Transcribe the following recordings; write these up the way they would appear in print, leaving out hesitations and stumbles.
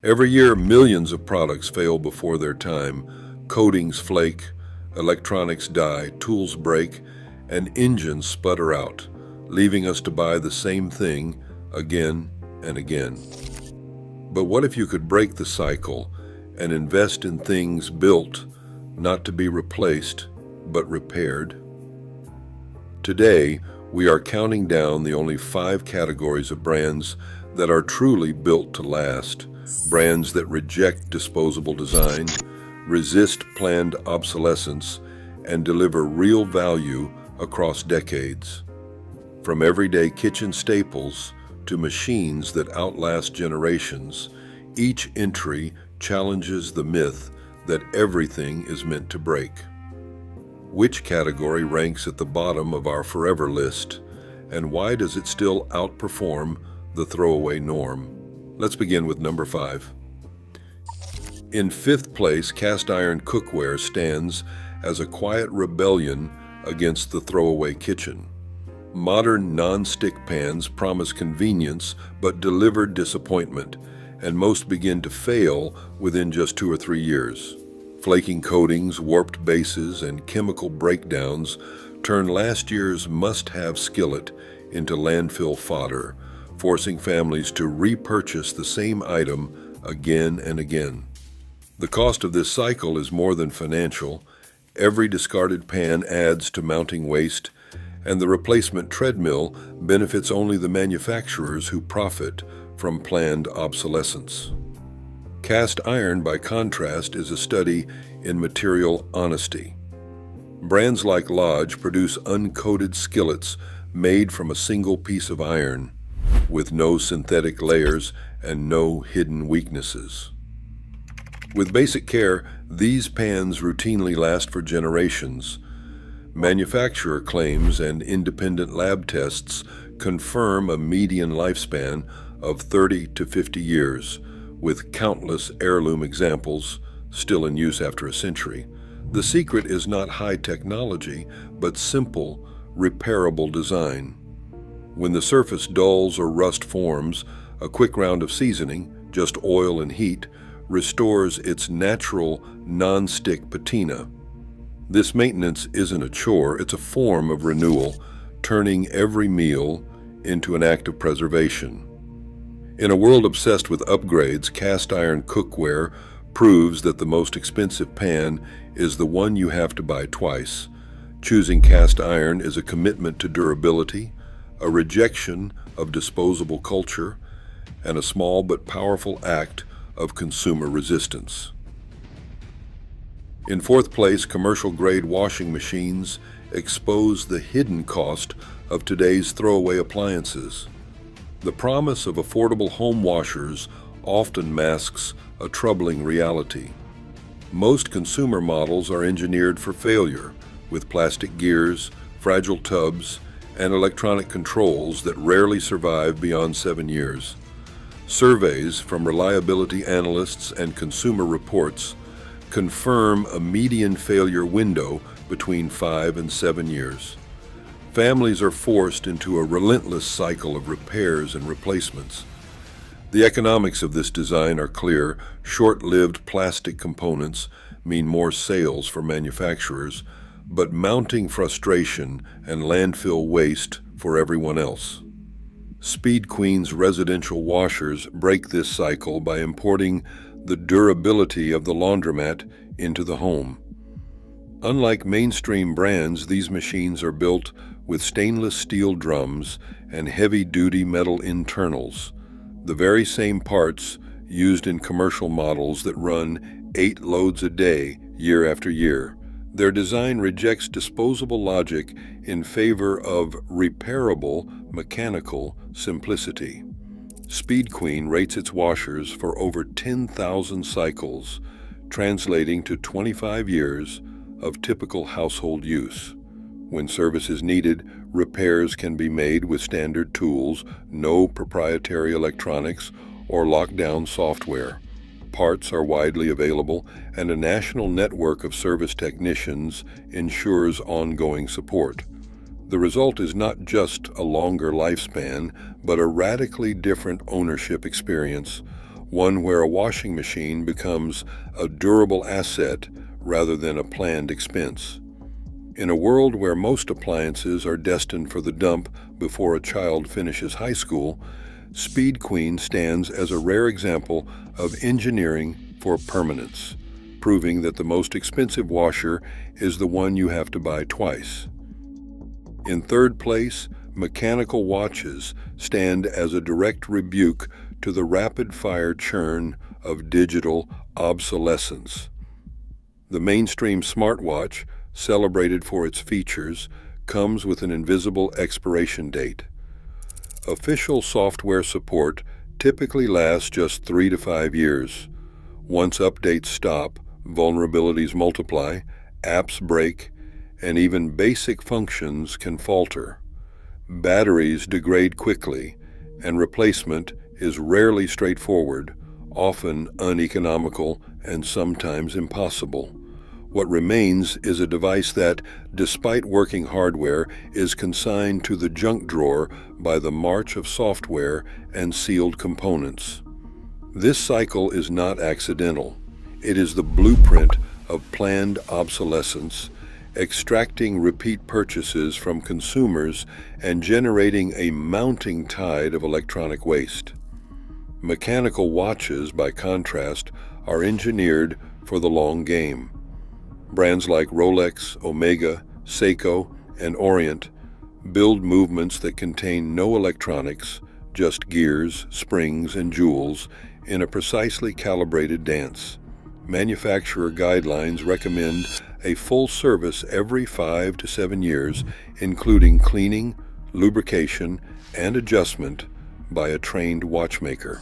Every year, millions of products fail before their time. Coatings flake, electronics die, tools break, and engines sputter out, leaving us to buy the same thing again and again. But what if you could break the cycle and invest in things built not to be replaced, but repaired? Today, we are counting down the only 5 categories of brands that are truly built to last. Brands that reject disposable design, resist planned obsolescence, and deliver real value across decades. From everyday kitchen staples to machines that outlast generations, each entry challenges the myth that everything is meant to break. Which category ranks at the bottom of our forever list, and why does it still outperform the throwaway norm? Let's begin with number 5. In 5th place, cast iron cookware stands as a quiet rebellion against the throwaway kitchen. Modern non-stick pans promise convenience but deliver disappointment, and most begin to fail within just 2 or 3 years. Flaking coatings, warped bases, and chemical breakdowns turn last year's must-have skillet into landfill fodder, forcing families to repurchase the same item again and again. The cost of this cycle is more than financial. Every discarded pan adds to mounting waste, and the replacement treadmill benefits only the manufacturers who profit from planned obsolescence. Cast iron, by contrast, is a study in material honesty. Brands like Lodge produce uncoated skillets made from a single piece of iron, with no synthetic layers and no hidden weaknesses. With basic care, these pans routinely last for generations. Manufacturer claims and independent lab tests confirm a median lifespan of 30 to 50 years, with countless heirloom examples still in use after a century. The secret is not high technology, but simple, repairable design. When the surface dulls or rust forms, a quick round of seasoning, just oil and heat, restores its natural non-stick patina. This maintenance isn't a chore, it's a form of renewal, turning every meal into an act of preservation. In a world obsessed with upgrades, cast iron cookware proves that the most expensive pan is the one you have to buy twice. Choosing cast iron is a commitment to durability, a rejection of disposable culture, and a small but powerful act of consumer resistance. In 4th place, commercial-grade washing machines expose the hidden cost of today's throwaway appliances. The promise of affordable home washers often masks a troubling reality. Most consumer models are engineered for failure, with plastic gears, fragile tubs, and electronic controls that rarely survive beyond 7 years. Surveys from reliability analysts and Consumer Reports confirm a median failure window between 5 and 7 years. Families are forced into a relentless cycle of repairs and replacements. The economics of this design are clear. Short-lived plastic components mean more sales for manufacturers, but mounting frustration and landfill waste for everyone else. Speed Queen's residential washers break this cycle by importing the durability of the laundromat into the home. Unlike mainstream brands, these machines are built with stainless steel drums and heavy-duty metal internals, the very same parts used in commercial models that run 8 loads a day, year after year. Their design rejects disposable logic in favor of repairable, mechanical simplicity. Speed Queen rates its washers for over 10,000 cycles, translating to 25 years of typical household use. When service is needed, repairs can be made with standard tools, no proprietary electronics or lockdown software. Parts are widely available, and a national network of service technicians ensures ongoing support. The result is not just a longer lifespan, but a radically different ownership experience, one where a washing machine becomes a durable asset rather than a planned expense. In a world where most appliances are destined for the dump before a child finishes high school, Speed Queen stands as a rare example of engineering for permanence, proving that the most expensive washer is the one you have to buy twice. In third place, mechanical watches stand as a direct rebuke to the rapid-fire churn of digital obsolescence. The mainstream smartwatch, celebrated for its features, comes with an invisible expiration date. Official software support typically lasts just 3 to 5 years. Once updates stop, vulnerabilities multiply, apps break, and even basic functions can falter. Batteries degrade quickly, and replacement is rarely straightforward, often uneconomical and sometimes impossible. What remains is a device that, despite working hardware, is consigned to the junk drawer by the march of software and sealed components. This cycle is not accidental. It is the blueprint of planned obsolescence, extracting repeat purchases from consumers and generating a mounting tide of electronic waste. Mechanical watches, by contrast, are engineered for the long game. Brands like Rolex, Omega, Seiko, and Orient build movements that contain no electronics, just gears, springs, and jewels in a precisely calibrated dance. Manufacturer guidelines recommend a full service every 5 to 7 years, including cleaning, lubrication, and adjustment by a trained watchmaker.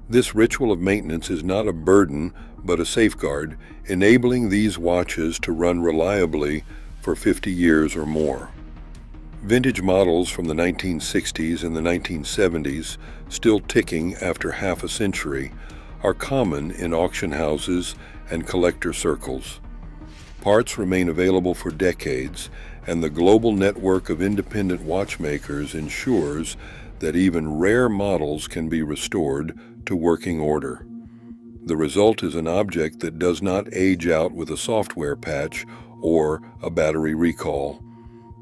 This ritual of maintenance is not a burden, but a safeguard, enabling these watches to run reliably for 50 years or more. Vintage models from the 1960s and the 1970s, still ticking after half a century, are common in auction houses and collector circles. Parts remain available for decades, and the global network of independent watchmakers ensures that even rare models can be restored to working order. The result is an object that does not age out with a software patch or a battery recall.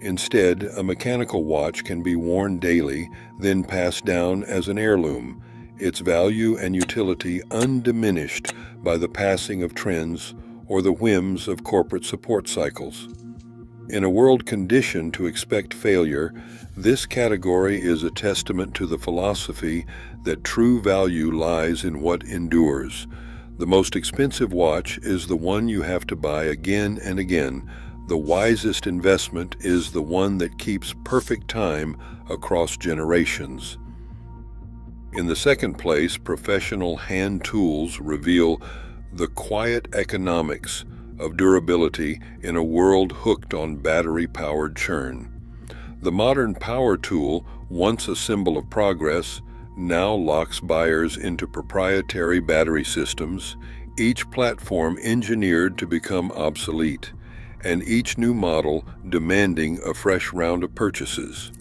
Instead, a mechanical watch can be worn daily, then passed down as an heirloom, its value and utility undiminished by the passing of trends or the whims of corporate support cycles. In a world conditioned to expect failure, this category is a testament to the philosophy that true value lies in what endures. The most expensive watch is the one you have to buy again and again. The wisest investment is the one that keeps perfect time across generations. In the second place, professional hand tools reveal the quiet economics of durability in a world hooked on battery-powered churn. The modern power tool, once a symbol of progress, now locks buyers into proprietary battery systems, each platform engineered to become obsolete, and each new model demanding a fresh round of purchases.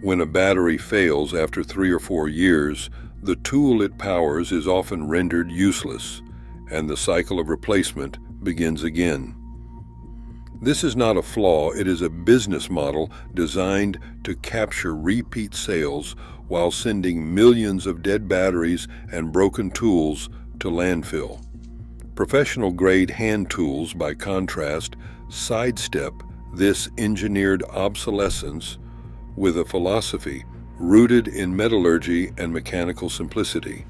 When a battery fails after 3 or 4 years, the tool it powers is often rendered useless, and the cycle of replacement begins again. This is not a flaw, it is a business model designed to capture repeat sales while sending millions of dead batteries and broken tools to landfill. Professional-grade hand tools, by contrast, sidestep this engineered obsolescence with a philosophy rooted in metallurgy and mechanical simplicity.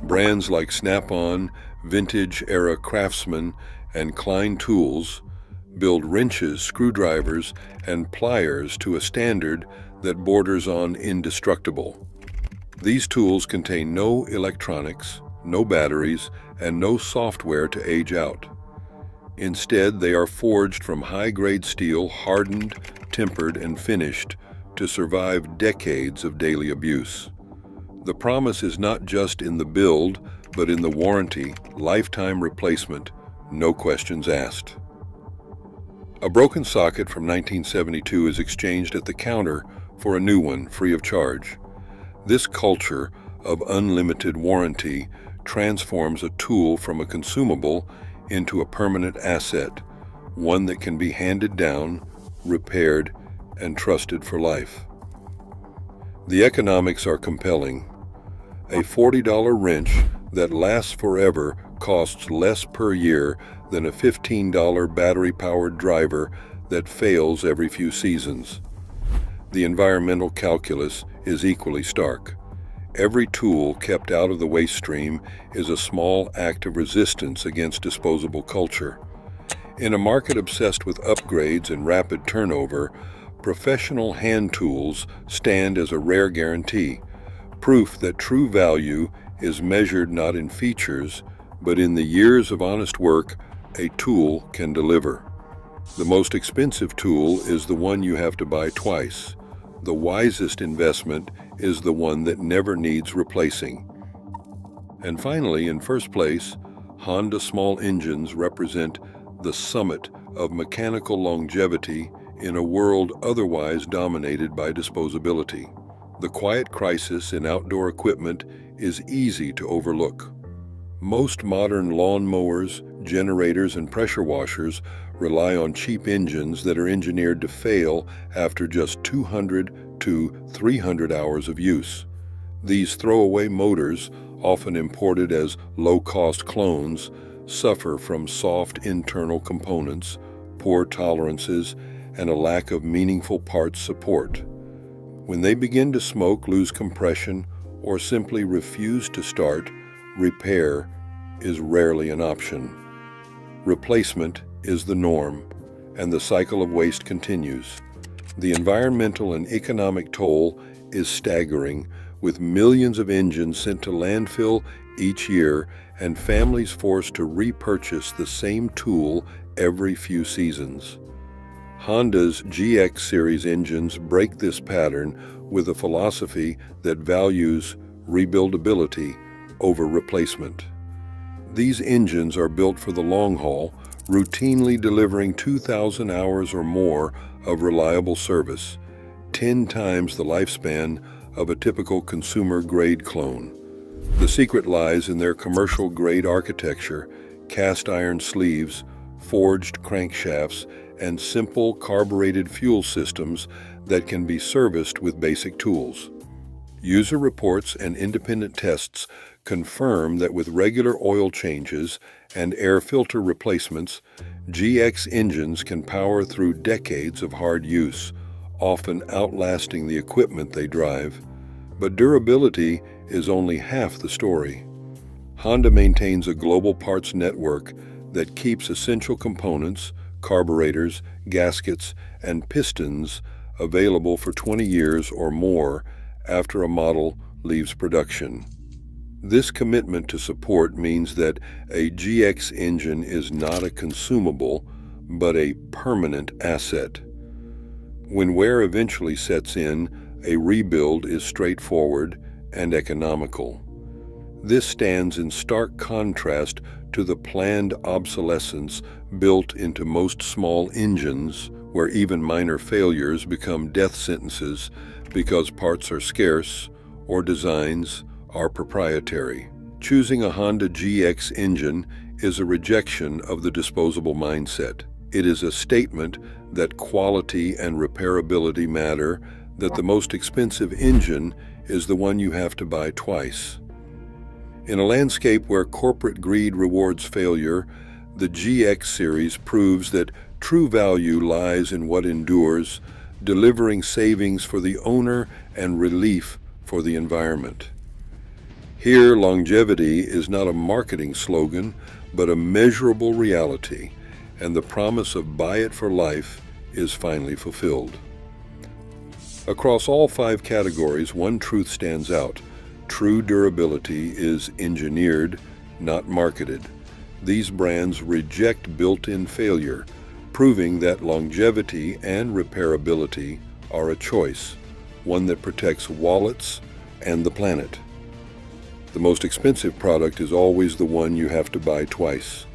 Brands like Snap-on, Vintage-era Craftsman, and Klein Tools build wrenches, screwdrivers, and pliers to a standard that borders on indestructible. These tools contain no electronics, no batteries, and no software to age out. Instead, they are forged from high-grade steel, hardened, tempered, and finished to survive decades of daily abuse. The promise is not just in the build, but in the warranty, lifetime replacement, no questions asked. A broken socket from 1972 is exchanged at the counter for a new one free of charge. This culture of unlimited warranty transforms a tool from a consumable into a permanent asset, one that can be handed down, repaired, and trusted for life. The economics are compelling. A $40 wrench that lasts forever costs less per year than a $15 battery-powered driver that fails every few seasons. The environmental calculus is equally stark. Every tool kept out of the waste stream is a small act of resistance against disposable culture. In a market obsessed with upgrades and rapid turnover, professional hand tools stand as a rare guarantee, proof that true value is measured not in features, but in the years of honest work a tool can deliver. The most expensive tool is the one you have to buy twice. The wisest investment is the one that never needs replacing. And finally, in first place, Honda small engines represent the summit of mechanical longevity in a world otherwise dominated by disposability. The quiet crisis in outdoor equipment is easy to overlook. Most modern lawn mowers, generators, and pressure washers rely on cheap engines that are engineered to fail after just 200 to 300 hours of use. These throwaway motors, often imported as low-cost clones, suffer from soft internal components, poor tolerances, and a lack of meaningful parts support. When they begin to smoke, lose compression, or simply refuse to start, repair is rarely an option. Replacement is the norm, and the cycle of waste continues. The environmental and economic toll is staggering, with millions of engines sent to landfill each year and families forced to repurchase the same tool every few seasons. Honda's GX series engines break this pattern with a philosophy that values rebuildability over replacement. These engines are built for the long haul, routinely delivering 2,000 hours or more of reliable service, 10 times the lifespan of a typical consumer-grade clone. The secret lies in their commercial-grade architecture, cast-iron sleeves, forged crankshafts, and simple carbureted fuel systems that can be serviced with basic tools. User reports and independent tests confirm that with regular oil changes and air filter replacements, GX engines can power through decades of hard use, often outlasting the equipment they drive. But durability is only half the story. Honda maintains a global parts network that keeps essential components, carburetors, gaskets, and pistons available for 20 years or more after a model leaves production. This commitment to support means that a GX engine is not a consumable, but a permanent asset. When wear eventually sets in, a rebuild is straightforward and economical. This stands in stark contrast to the planned obsolescence built into most small engines, where even minor failures become death sentences because parts are scarce or designs are proprietary. Choosing a Honda GX engine is a rejection of the disposable mindset. It is a statement that quality and repairability matter, that the most expensive engine is the one you have to buy twice. In a landscape where corporate greed rewards failure, the GX series proves that true value lies in what endures, delivering savings for the owner and relief for the environment. Here, longevity is not a marketing slogan, but a measurable reality, and the promise of buy it for life is finally fulfilled. Across all 5 categories, one truth stands out. True durability is engineered, not marketed. These brands reject built-in failure, proving that longevity and repairability are a choice, one that protects wallets and the planet. The most expensive product is always the one you have to buy twice.